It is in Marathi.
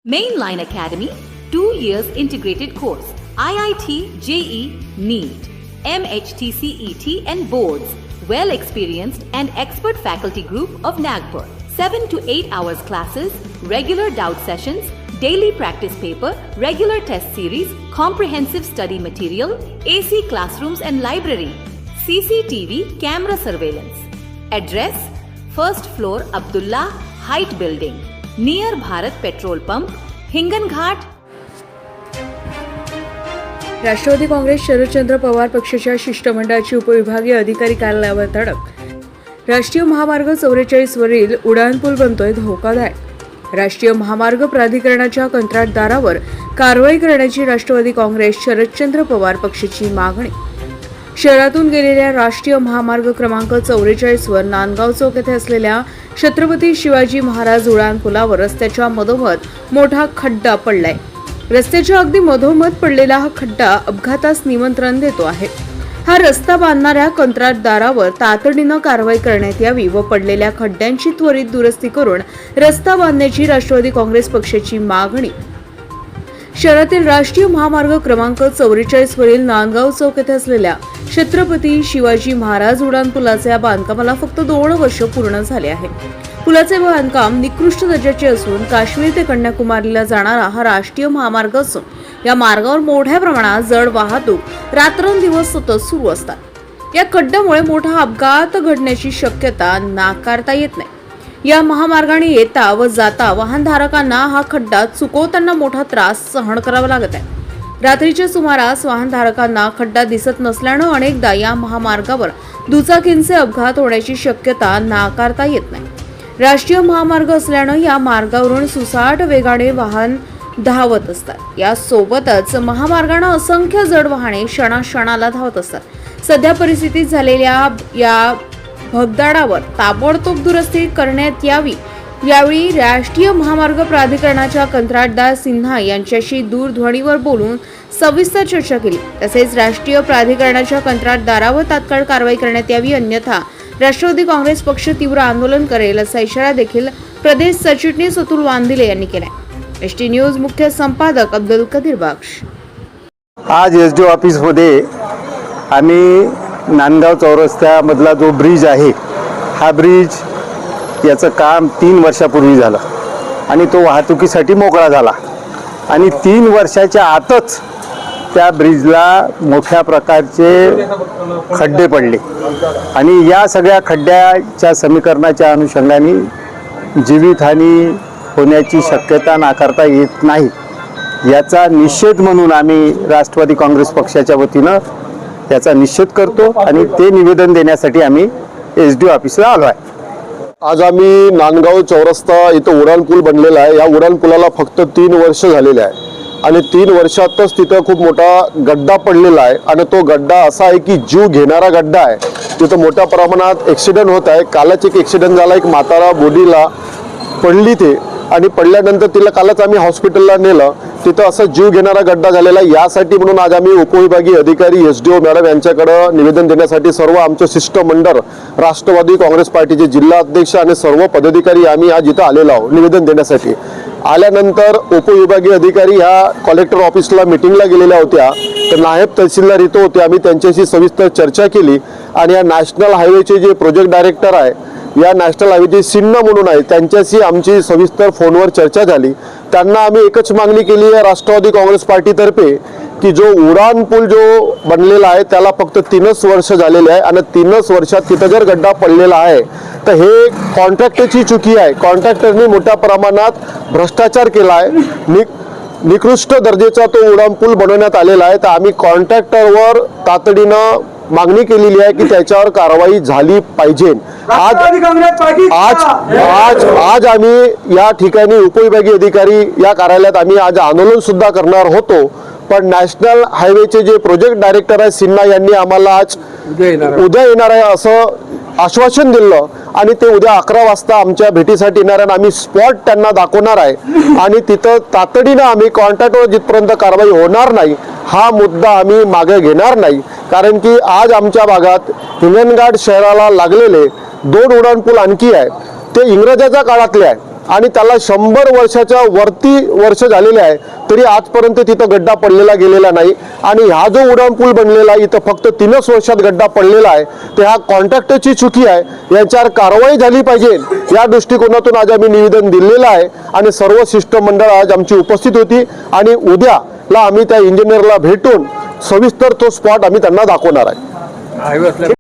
Mainline Academy, 2 years integrated course, IIT, JEE, NEET, MHTCET and boards, well experienced and expert faculty group of Nagpur, 7 to 8 hours classes, regular doubt sessions, daily practice paper, regular test series, comprehensive study material, AC classrooms and library, CCTV camera surveillance. Address: first floor Abdullah Height Building, near Bharat Petrol Pump, Hinganghat. Rashtrawadi Congress Sharadchandra Pawar पक्षाच्या शिष्टमंडळाची उपविभागीय अधिकारी कार्यालयावर धडक. राष्ट्रीय महामार्ग 44 वरील उड्डाणपूल बनतोय धोकादायक. राष्ट्रीय महामार्ग प्राधिकरणाच्या कंत्राटदारावर कारवाई करण्याची राष्ट्रवादी काँग्रेस शरदचंद्र पवार पक्षाची मागणी. शहरातून गेलेल्या राष्ट्रीय महामार्ग क्रमांक 44 वर नांदगाव चौक येथे असलेल्या छत्रपती शिवाजी महाराज उड्डाणपुलावर रस्त्याच्या मधोमध मोठा खड्डा पडलाय. रस्त्याच्या अगदी मधोमध पडलेला हा खड्डा अपघातास निमंत्रण देतो आहे. हा रस्ता बांधणाऱ्या कंत्राटदारावर तातडीनं कारवाई करण्यात यावी व पडलेल्या खड्ड्यांची त्वरित दुरुस्ती करून रस्ता बांधण्याची राष्ट्रवादी काँग्रेस पक्षाची मागणी. शहरातील राष्ट्रीय महामार्ग क्रमांक 44 वरील नांदगाव चौक येथे असलेल्या छत्रपती शिवाजी महाराज उड्डाणपुलाच्या बांधकामाला फक्त 2 वर्ष पूर्ण झाले आहे. पुलाचे बांधकाम निकृष्ट दर्जाचे असून काश्मीर ते कन्याकुमारीला जाणारा हा राष्ट्रीय महामार्ग असून या मार्गावर मोठ्या प्रमाणात जड वाहतूक रात्रंदिवस सतत सुरू असतात. या खड्ड्यामुळे मोठा अपघात घडण्याची शक्यता नाकारता येत नाही. या महामार्गाने येता व जाता वाहनधारकांना हा खड्डा चुकवताना मोठा त्रास सहन करावा लागत आहे. रात्रीच्या सुमारास वाहनधारकांना खड्डा दिसत नसल्यानं अनेकदा या महामार्गावर दुचाकींचे अपघात होण्याची शक्यता नाकारता येत नाही. राष्ट्रीय महामार्ग असल्यानं या मार्गावरून सुसाट वेगाने वाहन धावत असतात. यासोबतच महामार्गाने असंख्य जड वाहने क्षणाक्षणाला धावत असतात. सध्या परिस्थितीत झालेल्या या भगदाडावर ताबडतोब दुरुस्ती करण्यात यावी. यावेळी राष्ट्रीय महामार्ग प्राधिकरणाच्या कंत्राटदार सिन्हा यांच्याशी दूरध्वनीवर बोलून सविस्तर चर्चा केली. तसेच राष्ट्रीय प्राधिकरणाच्या कंत्राटदारावर तात्काळ कारवाई करण्यात यावी, अन्यथा राष्ट्रवादी काँग्रेस पक्ष तीव्र आंदोलन करेल असा इशारा देखील प्रदेश सरचिटणीस अतुल वांदिले यांनी केलाय. एसटी न्यूज मुख्य संपादक अब्दुल कदीर बख्श. आज एसडीओ ऑफिसमध्ये आम्ही नांदगाव चौरस्त्यामधला जो ब्रिज आहे, हा ब्रिज याचं काम 3 वर्षापूर्वी झालं आणि तो वाहतुकीसाठी मोकळा झाला आणि 3 वर्षाच्या आतच त्या ब्रिजला मोठ्या प्रकारचे खड्डे पडले आणि या सगळ्या खड्ड्याच्या समीकरणाच्या अनुषंगाने जीवितहानी होण्याची शक्यता नाकारता येत नाही. याचा निषेध म्हणून आम्ही राष्ट्रवादी काँग्रेस पक्षाच्या वतीनं त्याचा निषेध करतो आणि ते निवेदन देण्यासाठी आम्ही एसडीओ ऑफिसला आलो आहे. आज आम्ही नांदगाव चौरस्ता इथं उड्डाणपूल बनलेला आहे. या उड्डाणपुलाला फक्त 3 वर्ष झालेले आहे आणि 3 वर्षातच तिथं खूप मोठा गड्डा पडलेला आहे आणि तो गड्डा असा आहे की जीव घेणारा गड्डा आहे. तिथं मोठ्या प्रमाणात ॲक्सिडेंट होत आहे. कालच एक ॲक्सिडेंट झाला, एक म्हातारा बोडीला पडली ते आणि पडल्यानंतर तिला कालच आम्ही हॉस्पिटलला नेलं. तिथं असं जीव घेणारा गड्डा झालेला आहे. यासाठी म्हणून आज आम्ही उपविभागीय अधिकारी एसडीओ मॅडम यांच्याकडं निवेदन देण्यासाठी सर्व आमचं शिष्टमंडळ राष्ट्रवादी काँग्रेस पार्टीचे जिल्हा अध्यक्ष आणि सर्व पदाधिकारी आम्ही आज इथं आलेलो आहोत निवेदन देण्यासाठी. आल्यानंतर उपविभागीय अधिकारी ह्या कलेक्टर ऑफिसला मिटिंगला गेलेल्या होत्या, तर नायब तहसीलदार इथं होते. आम्ही त्यांच्याशी सविस्तर चर्चा केली आणि या नॅशनल हायवेचे जे प्रोजेक्ट डायरेक्टर आहे, या नॅशनल हायवेचे सिन्हा म्हणून आहे, त्यांच्याशी आमची सविस्तर फोनवर चर्चा झाली. त्यांना आम्ही एकच मागणी केली आहे राष्ट्रवादी काँग्रेस पार्टीतर्फे की जो उड्डाणपूल जो बनलेला आहे त्याला फक्त 3 वर्ष झालेले आहे आणि 3 वर्षात तिथं जर गड्डा पडलेला आहे तर हे कॉन्ट्रॅक्टरची चुकी आहे. कॉन्ट्रॅक्टरने मोठ्या प्रमाणात भ्रष्टाचार केला आहे. निकृष्ट दर्जाचा तो उड्डाणपूल बनवण्यात आलेला आहे. तर आम्ही कॉन्ट्रॅक्टरवर तातडीनं मागणी केलेली आहे की त्याच्यावर कारवाई झाली पाहिजे. आज आम्ही या ठिकाणी उपविभागीय अधिकारी या कार्यालयात आम्ही आज आंदोलन सुद्धा करणार होतो, पण नॅशनल हायवेचे जे प्रोजेक्ट डायरेक्टर आहे सिन्हा यांनी आम्हाला आज उद्या येणार आहे असं आश्वासन दिलं आणि ते उद्या 11 वाजता आमच्या भेटीसाठी येणार आहे. आम्ही स्पॉट त्यांना दाखवणार आहे आणि तिथं तातडीनं आम्ही कॉन्ट्रॅक्टवर जिथपर्यंत कारवाई होणार नाही हा मुद्दा आम्ही मागे घेणार नाही. कारण की आज आमच्या भागात हिंगणघाट शहराला लागलेले 2 उड्डाणपूल आणखी आहे, ते इंग्रजाच्या काळातले आहे. आणि त्याला 100 वर्षाच्या वरती वर्ष झालेले आहे, तरी आजपर्यंत तिथं गड्डा पडलेला गेलेला नाही. आणि हा जो उड्डाणपूल बनलेला आहे इथं फक्त 3च वर्षात गड्डा पडलेला आहे. तर ह्या कॉन्ट्रॅक्टरची चुकी आहे, यांच्यावर कारवाई झाली पाहिजे या दृष्टिकोनातून आज आम्ही निवेदन दिलेलं आहे. आणि सर्व शिष्टमंडळ आज आमची उपस्थित होती आणि उद्याला आम्ही त्या इंजिनियरला भेटून सविस्तर तो स्पॉट आम्ही त्यांना दाखवणार आहे.